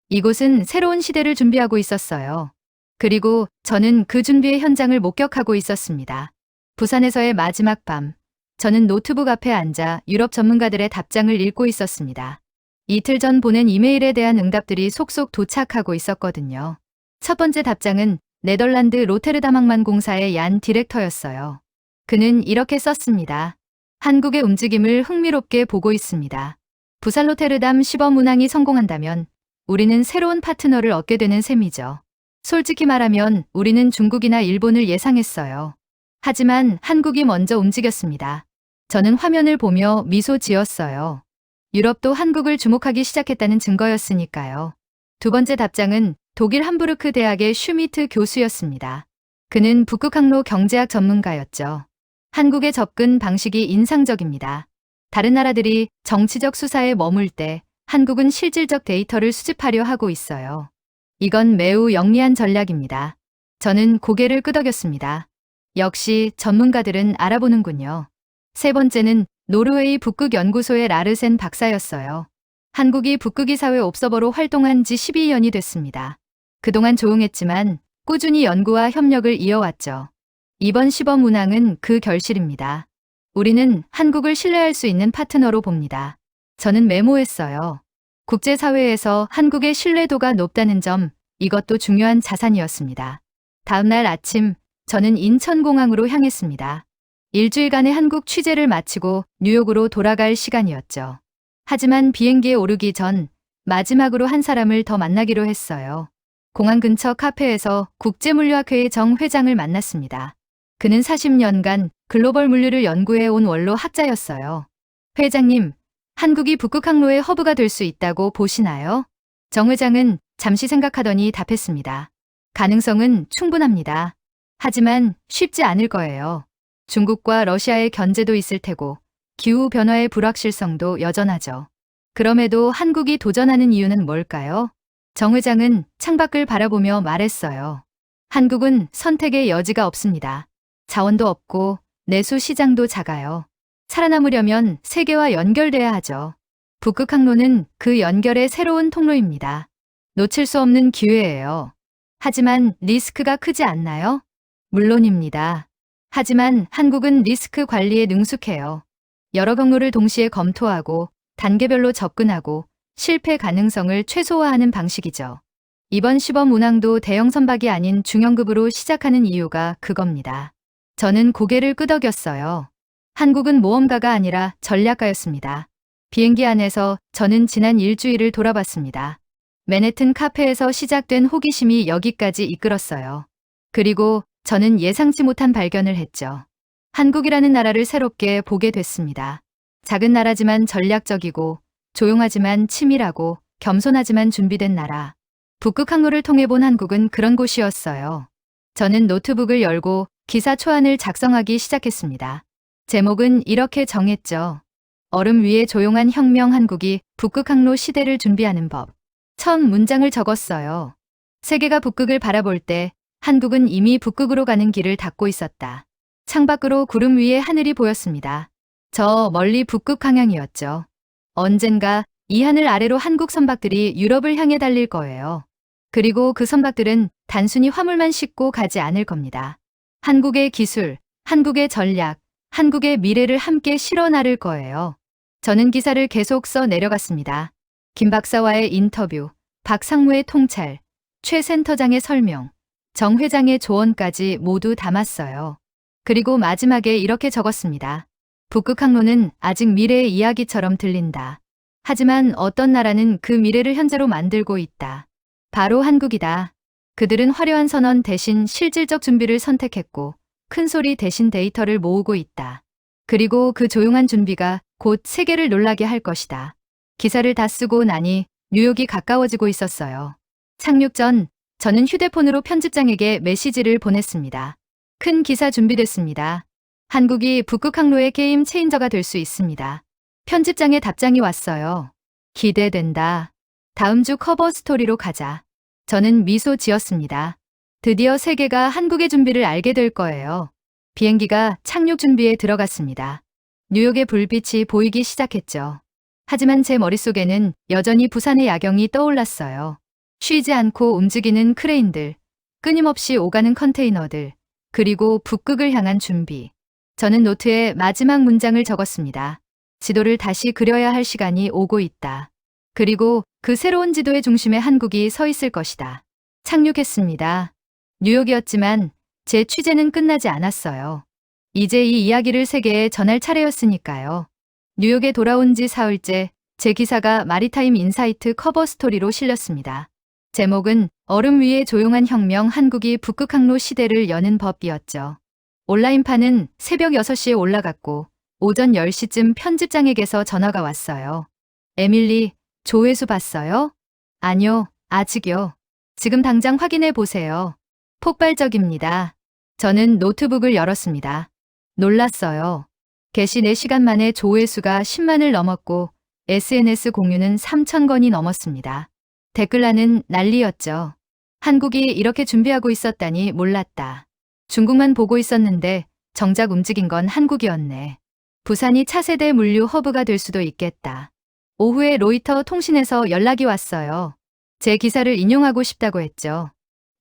이곳은 새로운 시대를 준비하고 있었어요. 그리고 저는 그 준비의 현장을 목격하고 있었습니다. 부산에서의 마지막 밤, 저는 노트북 앞에 앉아 유럽 전문가들의 답장을 읽고 있었습니다. 이틀 전 보낸 이메일에 대한 응답들이 속속 도착하고 있었거든요. 첫 번째 답장은 네덜란드 로테르담 항만공사의 얀 디렉터였어요. 그는 이렇게 썼습니다. 한국의 움직임을 흥미롭게 보고 있습니다. 부산 로테르담 시범 운항이 성공한다면 우리는 새로운 파트너를 얻게 되는 셈이죠. 솔직히 말하면 우리는 중국이나 일본을 예상했어요. 하지만 한국이 먼저 움직였습니다. 저는 화면을 보며 미소 지었어요. 유럽도 한국을 주목하기 시작했다는 증거였으니까요. 두 번째 답장은 독일 함부르크 대학의 슈미트 교수였습니다. 그는 북극항로 경제학 전문가였죠. 한국의 접근 방식이 인상적입니다. 다른 나라들이 정치적 수사에 머물 때 한국은 실질적 데이터를 수집하려 하고 있어요. 이건 매우 영리한 전략입니다. 저는 고개를 끄덕였습니다. 역시 전문가들은 알아보는군요. 세 번째는 노르웨이 북극연구소의 라르센 박사였어요. 한국이 북극이 사회 옵서버로 활동한 지 12년이 됐습니다. 그동안 조용했지만 꾸준히 연구와 협력을 이어왔죠. 이번 시범 운항은 그 결실입니다. 우리는 한국을 신뢰할 수 있는 파트너로 봅니다. 저는 메모했어요. 국제사회에서 한국의 신뢰도가 높다는 점, 이것도 중요한 자산이었습니다. 다음 날 아침, 저는 인천공항으로 향했습니다. 일주일간의 한국 취재를 마치고 뉴욕으로 돌아갈 시간이었죠. 하지만 비행기에 오르기 전 마지막으로 한 사람을 더 만나기로 했어요. 공항 근처 카페에서 국제물류학회의 정 회장을 만났습니다. 그는 40년간 글로벌 물류를 연구해 온 원로 학자였어요. 회장님, 한국이 북극 항로의 허브가 될 수 있다고 보시나요? 정 회장은 잠시 생각하더니 답했습니다. 가능성은 충분합니다. 하지만 쉽지 않을 거예요. 중국과 러시아의 견제도 있을 테고 기후변화의 불확실성도 여전하죠. 그럼에도 한국이 도전하는 이유는 뭘까요? 정 회장은 창밖을 바라보며 말했어요. 한국은 선택의 여지가 없습니다. 자원도 없고 내수 시장도 작아요. 살아남으려면 세계와 연결돼야 하죠. 북극 항로는 그 연결의 새로운 통로입니다. 놓칠 수 없는 기회예요. 하지만 리스크가 크지 않나요? 물론입니다. 하지만 한국은 리스크 관리에 능숙해요. 여러 경로를 동시에 검토하고 단계별로 접근하고 실패 가능성을 최소화하는 방식이죠. 이번 시범 운항도 대형 선박이 아닌 중형급으로 시작하는 이유가 그겁니다. 저는 고개를 끄덕였어요. 한국은 모험가가 아니라 전략가였습니다. 비행기 안에서 저는 지난 일주일을 돌아봤습니다. 맨해튼 카페에서 시작된 호기심이 여기까지 이끌었어요. 그리고 저는 예상치 못한 발견을 했죠. 한국이라는 나라를 새롭게 보게 됐습니다. 작은 나라지만 전략적이고 조용하지만 치밀하고 겸손하지만 준비된 나라. 북극 항로를 통해 본 한국은 그런 곳이었어요. 저는 노트북을 열고 기사 초안을 작성하기 시작했습니다. 제목은 이렇게 정했죠. 얼음 위에 조용한 혁명 한국이 북극 항로 시대를 준비하는 법. 첫 문장을 적었어요. 세계가 북극을 바라볼 때 한국은 이미 북극으로 가는 길을 닫고 있었다. 창밖으로 구름 위에 하늘이 보였습니다. 저 멀리 북극 방향이었죠. 언젠가 이 하늘 아래로 한국 선박들이 유럽을 향해 달릴 거예요. 그리고 그 선박들은 단순히 화물만 싣고 가지 않을 겁니다. 한국의 기술, 한국의 전략, 한국의 미래를 함께 실어 나를 거예요. 저는 기사를 계속 써 내려갔습니다. 김 박사와의 인터뷰, 박 상무의 통찰, 최 센터장의 설명, 정 회장의 조언까지 모두 담았어요. 그리고 마지막에 이렇게 적었습니다. 북극 항로는 아직 미래의 이야기처럼 들린다. 하지만 어떤 나라는 그 미래를 현재로 만들고 있다. 바로 한국이다. 그들은 화려한 선언 대신 실질적 준비를 선택했고 큰 소리 대신 데이터를 모으고 있다. 그리고 그 조용한 준비가 곧 세계를 놀라게 할 것이다. 기사를 다 쓰고 나니 뉴욕이 가까워지고 있었어요. 착륙 전 저는 휴대폰으로 편집장에게 메시지를 보냈습니다. 큰 기사 준비됐습니다. 한국이 북극 항로의 게임 체인저가 될 수 있습니다. 편집장의 답장이 왔어요. 기대된다. 다음 주 커버 스토리로 가자. 저는 미소 지었습니다. 드디어 세계가 한국의 준비를 알게 될 거예요. 비행기가 착륙 준비에 들어갔습니다. 뉴욕의 불빛이 보이기 시작했죠. 하지만 제 머릿속에는 여전히 부산의 야경이 떠올랐어요. 쉬지 않고 움직이는 크레인들, 끊임없이 오가는 컨테이너들, 그리고 북극을 향한 준비. 저는 노트에 마지막 문장을 적었습니다. 지도를 다시 그려야 할 시간이 오고 있다. 그리고 그 새로운 지도의 중심에 한국이 서 있을 것이다. 착륙했습니다. 뉴욕이었지만 제 취재는 끝나지 않았어요. 이제 이 이야기를 세계에 전할 차례였으니까요. 뉴욕에 돌아온 지 사흘째 제 기사가 마리타임 인사이트 커버 스토리로 실렸습니다. 제목은 얼음 위의 조용한 혁명 한국이 북극 항로 시대를 여는 법이었죠. 온라인판은 새벽 6시에 올라갔고 오전 10시쯤 편집장에게서 전화가 왔어요. 에밀리, 조회수 봤어요? 아니요, 아직요. 지금 당장 확인해 보세요. 폭발적입니다. 저는 노트북을 열었습니다. 놀랐어요. 개시 4시간 만에 조회수가 10만을 넘었고 SNS 공유는 3,000건이 넘었습니다. 댓글란은 난리였죠. 한국이 이렇게 준비하고 있었다니 몰랐다. 중국만 보고 있었는데 정작 움직인 건 한국이었네. 부산이 차세대 물류 허브가 될 수도 있겠다. 오후에 로이터 통신에서 연락이 왔어요. 제 기사를 인용하고 싶다고 했죠.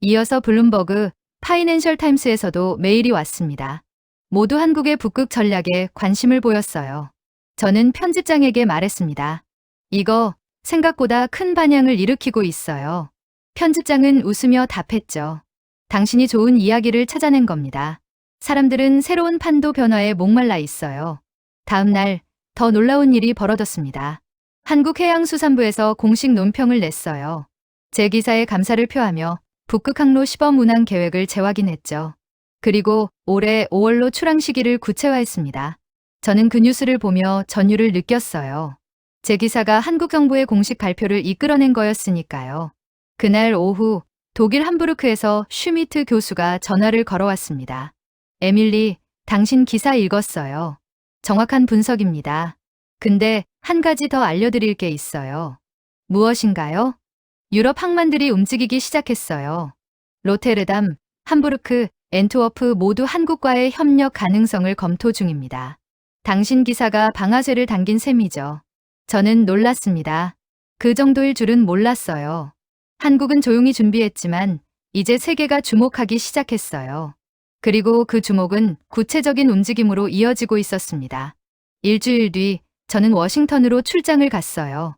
이어서 블룸버그, 파이낸셜 타임스에서도 메일이 왔습니다. 모두 한국의 북극 전략에 관심을 보였어요. 저는 편집장에게 말했습니다. 이거 생각보다 큰 반향을 일으키고 있어요. 편집장은 웃으며 답했죠. 당신이 좋은 이야기를 찾아낸 겁니다. 사람들은 새로운 판도 변화에 목말라 있어요. 다음 날 더 놀라운 일이 벌어졌습니다. 한국해양수산부에서 공식 논평을 냈어요. 제 기사에 감사를 표하며 북극항로 시범 운항 계획을 재확인했죠. 그리고 올해 5월로 출항 시기를 구체화했습니다. 저는 그 뉴스를 보며 전율을 느꼈어요. 제 기사가 한국 정부의 공식 발표를 이끌어낸 거였으니까요. 그날 오후 독일 함부르크에서 슈미트 교수가 전화를 걸어왔습니다. 에밀리, 당신 기사 읽었어요. 정확한 분석입니다. 근데 한 가지 더 알려드릴 게 있어요. 무엇인가요? 유럽 항만들이 움직이기 시작했어요. 로테르담, 함부르크, 앤트워프 모두 한국과의 협력 가능성을 검토 중입니다. 당신 기사가 방아쇠를 당긴 셈이죠. 저는 놀랐습니다. 그 정도일 줄은 몰랐어요. 한국은 조용히 준비했지만 이제 세계가 주목하기 시작했어요. 그리고 그 주목은 구체적인 움직임으로 이어지고 있었습니다. 일주일 뒤 저는 워싱턴으로 출장을 갔어요.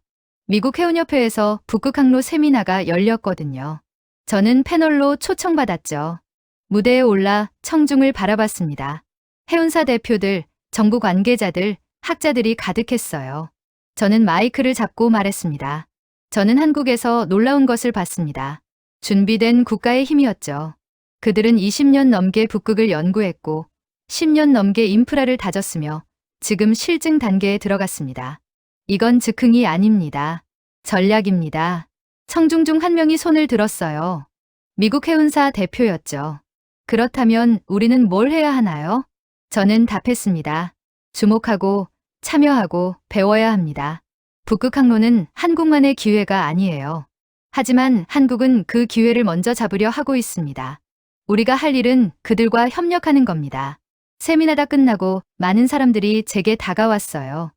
미국 해운협회에서 북극항로 세미나가 열렸거든요. 저는 패널로 초청받았죠. 무대에 올라 청중을 바라봤습니다. 해운사 대표들, 정부 관계자들, 학자들이 가득했어요. 저는 마이크를 잡고 말했습니다. 저는 한국에서 놀라운 것을 봤습니다. 준비된 국가의 힘이었죠. 그들은 20년 넘게 북극을 연구했고 10년 넘게 인프라를 다졌으며 지금 실증 단계에 들어갔습니다. 이건 즉흥이 아닙니다. 전략입니다. 청중 중 한 명이 손을 들었어요. 미국 해운사 대표였죠. 그렇다면 우리는 뭘 해야 하나요? 저는 답했습니다. 주목하고 참여하고 배워야 합니다. 북극항로는 한국만의 기회가 아니에요. 하지만 한국은 그 기회를 먼저 잡으려 하고 있습니다. 우리가 할 일은 그들과 협력하는 겁니다. 세미나가 끝나고 많은 사람들이 제게 다가왔어요.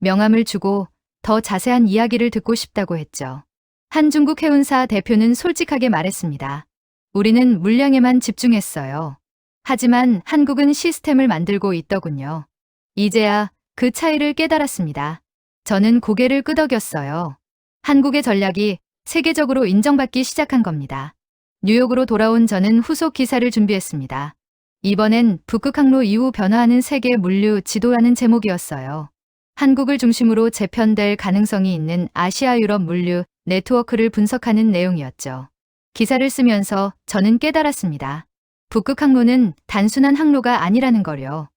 명함을 주고 더 자세한 이야기를 듣고 싶다고 했죠. 한 중국 해운사 대표는 솔직하게 말했습니다. 우리는 물량에만 집중했어요. 하지만 한국은 시스템을 만들고 있더군요. 이제야 그 차이를 깨달았습니다. 저는 고개를 끄덕였어요. 한국의 전략이 세계적으로 인정받기 시작한 겁니다. 뉴욕으로 돌아온 저는 후속 기사를 준비했습니다. 이번엔 북극항로 이후 변화하는 세계 물류 지도라는 제목이었어요. 한국을 중심으로 재편될 가능성이 있는 아시아 유럽 물류 네트워크를 분석하는 내용이었죠. 기사를 쓰면서 저는 깨달았습니다. 북극항로는 단순한 항로가 아니라는 걸요.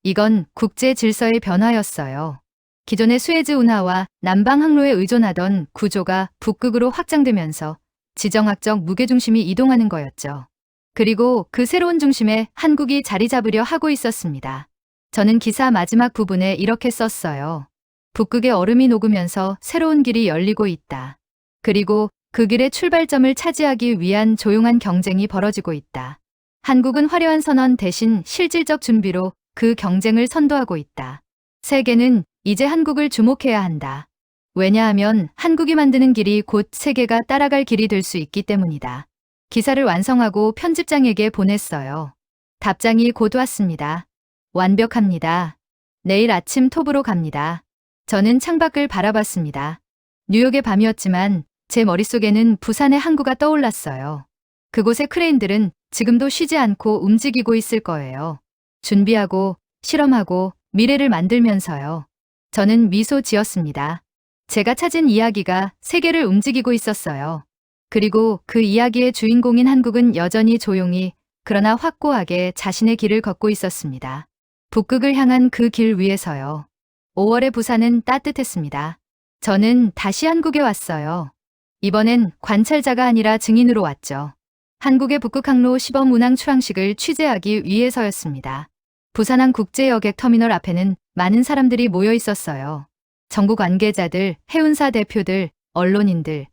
이건 국제 질서의 변화였어요. 기존의 수에즈 운하와 남방 항로에 의존하던 구조가 북극으로 확장되면서 지정학적 무게중심이 이동하는 거였죠. 그리고 그 새로운 중심에 한국이 자리 잡으려 하고 있었습니다. 저는 기사 마지막 부분에 이렇게 썼어요. 북극의 얼음이 녹으면서 새로운 길이 열리고 있다. 그리고 그 길의 출발점을 차지하기 위한 조용한 경쟁이 벌어지고 있다. 한국은 화려한 선언 대신 실질적 준비로 그 경쟁을 선도하고 있다. 세계는 이제 한국을 주목해야 한다. 왜냐하면 한국이 만드는 길이 곧 세계가 따라갈 길이 될 수 있기 때문이다. 기사를 완성하고 편집장에게 보냈어요. 답장이 곧 왔습니다. 완벽합니다. 내일 아침 톱으로 갑니다. 저는 창밖을 바라봤습니다. 뉴욕의 밤이었지만 제 머릿속에는 부산의 항구가 떠올랐어요. 그곳의 크레인들은 지금도 쉬지 않고 움직이고 있을 거예요. 준비하고 실험하고 미래를 만들면서요. 저는 미소 지었습니다. 제가 찾은 이야기가 세계를 움직이고 있었어요. 그리고 그 이야기의 주인공인 한국은 여전히 조용히 그러나 확고하게 자신의 길을 걷고 있었습니다. 북극을 향한 그 길 위에서요. 5월의 부산은 따뜻했습니다. 저는 다시 한국에 왔어요. 이번엔 관찰자가 아니라 증인으로 왔죠. 한국의 북극항로 시범 운항 출항식을 취재하기 위해서였습니다. 부산항 국제여객 터미널 앞에는 많은 사람들이 모여 있었어요. 정부 관계자들, 해운사 대표들, 언론인들,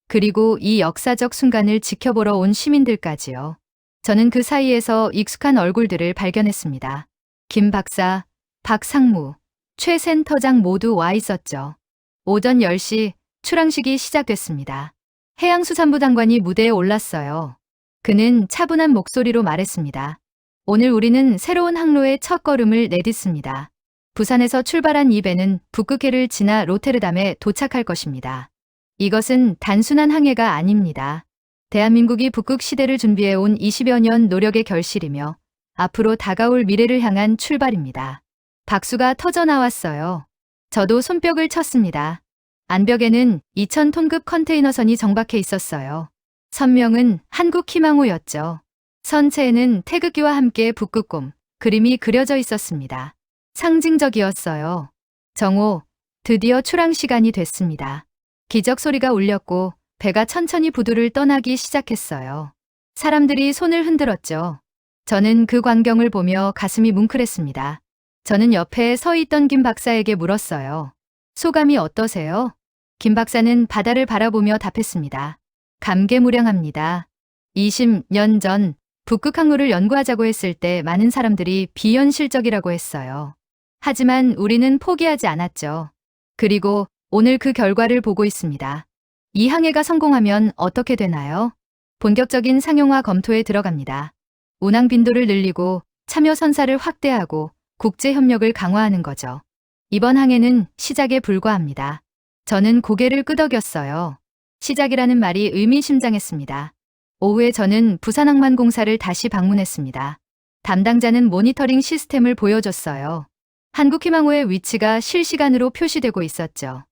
그리고 이 역사적 순간을 지켜보러 온 시민들까지요. 저는 그 사이에서 익숙한 얼굴들을 발견했습니다. 김 박사, 박 상무, 최 센터장 모두 와 있었죠. 오전 10시 출항식이 시작됐습니다. 해양수산부 장관이 무대에 올랐어요. 그는 차분한 목소리로 말했습니다. 오늘 우리는 새로운 항로의 첫 걸음을 내딛습니다. 부산에서 출발한 이 배는 북극해를 지나 로테르담에 도착할 것입니다. 이것은 단순한 항해가 아닙니다. 대한민국이 북극 시대를 준비해온 20여 년 노력의 결실이며 앞으로 다가올 미래를 향한 출발입니다. 박수가 터져 나왔어요. 저도 손뼉을 쳤습니다. 안벽에는 2,000톤급 컨테이너선이 정박해 있었어요. 선명은 한국희망호였죠. 선체에는 태극기와 함께 북극곰 그림이 그려져 있었습니다. 상징적이었어요. 정오, 드디어 출항 시간이 됐습니다. 기적 소리가 울렸고 배가 천천히 부두를 떠나기 시작했어요. 사람들이 손을 흔들었죠. 저는 그 광경을 보며 가슴이 뭉클했습니다. 저는 옆에 서 있던 김 박사에게 물었어요. 소감이 어떠세요? 김 박사는 바다를 바라보며 답했습니다. 감개무량합니다. 20년 전 북극 항로를 연구하자고 했을 때 많은 사람들이 비현실적이라고 했어요. 하지만 우리는 포기하지 않았죠. 그리고 오늘 그 결과를 보고 있습니다. 이 항해가 성공하면 어떻게 되나요? 본격적인 상용화 검토에 들어갑니다. 운항 빈도를 늘리고 참여 선사를 확대하고 국제 협력을 강화하는 거죠. 이번 항해는 시작에 불과합니다. 저는 고개를 끄덕였어요. 시작이라는 말이 의미심장했습니다. 오후에 저는 부산항만공사를 다시 방문했습니다. 담당자는 모니터링 시스템을 보여줬어요. 한국희망호의 위치가 실시간으로 표시되고 있었죠.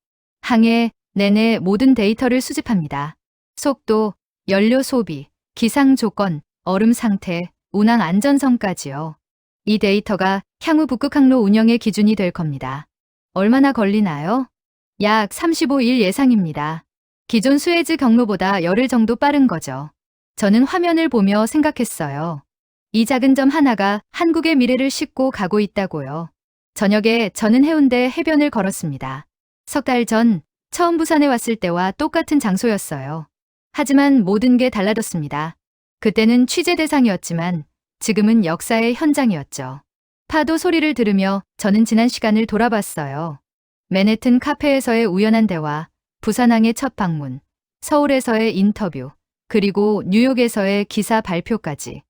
항해 내내 모든 데이터를 수집합니다. 속도, 연료 소비, 기상 조건, 얼음 상태, 운항 안전성까지요. 이 데이터가 향후 북극항로 운영의 기준이 될 겁니다. 얼마나 걸리나요? 약 35일 예상입니다. 기존 수에즈 경로보다 열흘 정도 빠른 거죠. 저는 화면을 보며 생각했어요. 이 작은 점 하나가 한국의 미래를 싣고 가고 있다고요. 저녁에 저는 해운대 해변을 걸었습니다. 석 달 전 처음 부산에 왔을 때와 똑같은 장소였어요. 하지만 모든 게 달라졌습니다. 그때는 취재 대상이었지만 지금은 역사의 현장이었죠. 파도 소리를 들으며 저는 지난 시간을 돌아봤어요. 맨해튼 카페에서의 우연한 대화, 부산항의 첫 방문, 서울에서의 인터뷰, 그리고 뉴욕에서의 기사 발표까지.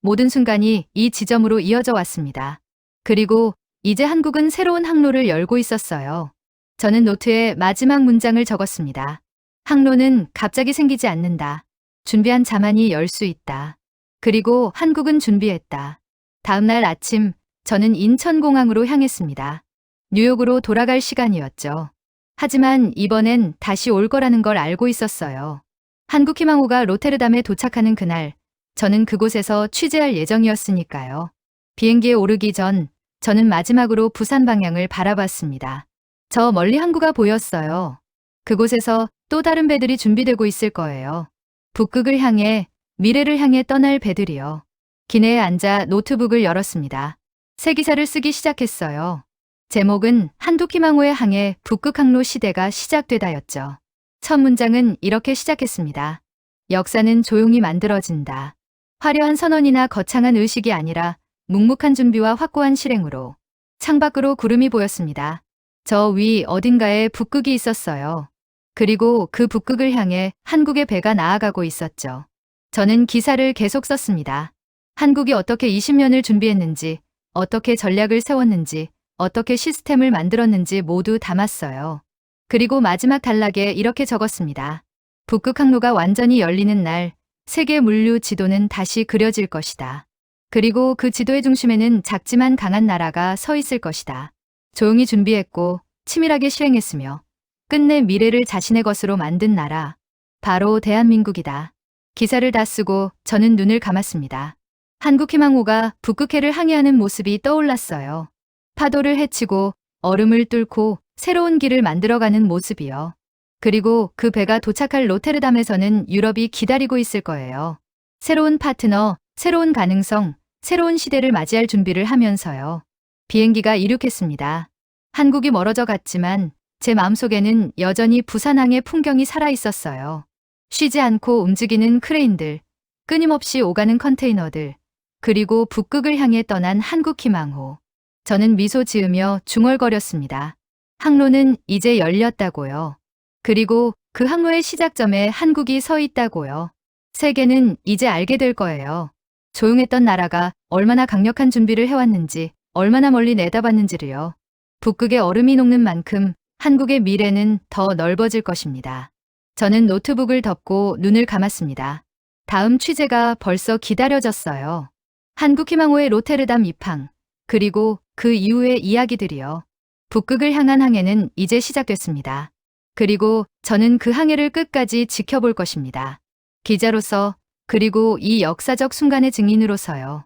모든 순간이 이 지점으로 이어져 왔습니다. 그리고 이제 한국은 새로운 항로를 열고 있었어요. 저는 노트에 마지막 문장을 적었습니다. 항로는 갑자기 생기지 않는다. 준비한 자만이 열 수 있다. 그리고 한국은 준비했다. 다음 날 아침 저는 인천공항으로 향했습니다. 뉴욕으로 돌아갈 시간이었죠. 하지만 이번엔 다시 올 거라는 걸 알고 있었어요. 한국희망호가 로테르담에 도착하는 그날, 저는 그곳에서 취재할 예정이었으니까요. 비행기에 오르기 전 저는 마지막으로 부산 방향을 바라봤습니다. 저 멀리 항구가 보였어요. 그곳에서 또 다른 배들이 준비되고 있을 거예요. 북극을 향해, 미래를 향해 떠날 배들이요. 기내에 앉아 노트북을 열었습니다. 새 기사를 쓰기 시작했어요. 제목은 한국희망호의 항해 북극항로 시대가 시작되다였죠. 첫 문장은 이렇게 시작했습니다. 역사는 조용히 만들어진다. 화려한 선언이나 거창한 의식이 아니라 묵묵한 준비와 확고한 실행으로. 창밖으로 구름이 보였습니다. 저 위 어딘가에 북극이 있었어요. 그리고 그 북극을 향해 한국의 배가 나아가고 있었죠. 저는 기사를 계속 썼습니다. 한국이 어떻게 20년을 준비했는지, 어떻게 전략을 세웠는지, 어떻게 시스템을 만들었는지 모두 담았어요. 그리고 마지막 단락에 이렇게 적었습니다. 북극항로가 완전히 열리는 날, 세계 물류 지도는 다시 그려질 것이다. 그리고 그 지도의 중심에는 작지만 강한 나라가 서 있을 것이다. 조용히 준비했고 치밀하게 실행했으며 끝내 미래를 자신의 것으로 만든 나라. 바로 대한민국이다. 기사를 다 쓰고 저는 눈을 감았습니다. 한국희망호가 북극해를 항해하는 모습이 떠올랐어요. 파도를 헤치고 얼음을 뚫고 새로운 길을 만들어가는 모습이요. 그리고 그 배가 도착할 로테르담에서는 유럽이 기다리고 있을 거예요. 새로운 파트너, 새로운 가능성, 새로운 시대를 맞이할 준비를 하면서요. 비행기가 이륙했습니다. 한국이 멀어져 갔지만 제 마음속에는 여전히 부산항의 풍경이 살아있었어요. 쉬지 않고 움직이는 크레인들, 끊임없이 오가는 컨테이너들, 그리고 북극을 향해 떠난 한국희망호. 저는 미소 지으며 중얼거렸습니다. 항로는 이제 열렸다고요. 그리고 그 항로의 시작점에 한국이 서 있다고요. 세계는 이제 알게 될 거예요. 조용했던 나라가 얼마나 강력한 준비를 해왔는지, 얼마나 멀리 내다봤는지를요. 북극의 얼음이 녹는 만큼 한국의 미래는 더 넓어질 것입니다. 저는 노트북을 덮고 눈을 감았습니다. 다음 취재가 벌써 기다려졌어요. 한국희망호의 로테르담 입항, 그리고 그 이후의 이야기들이요. 북극을 향한 항해는 이제 시작됐습니다. 그리고 저는 그 항해를 끝까지 지켜볼 것입니다. 기자로서, 그리고 이 역사적 순간의 증인으로서요.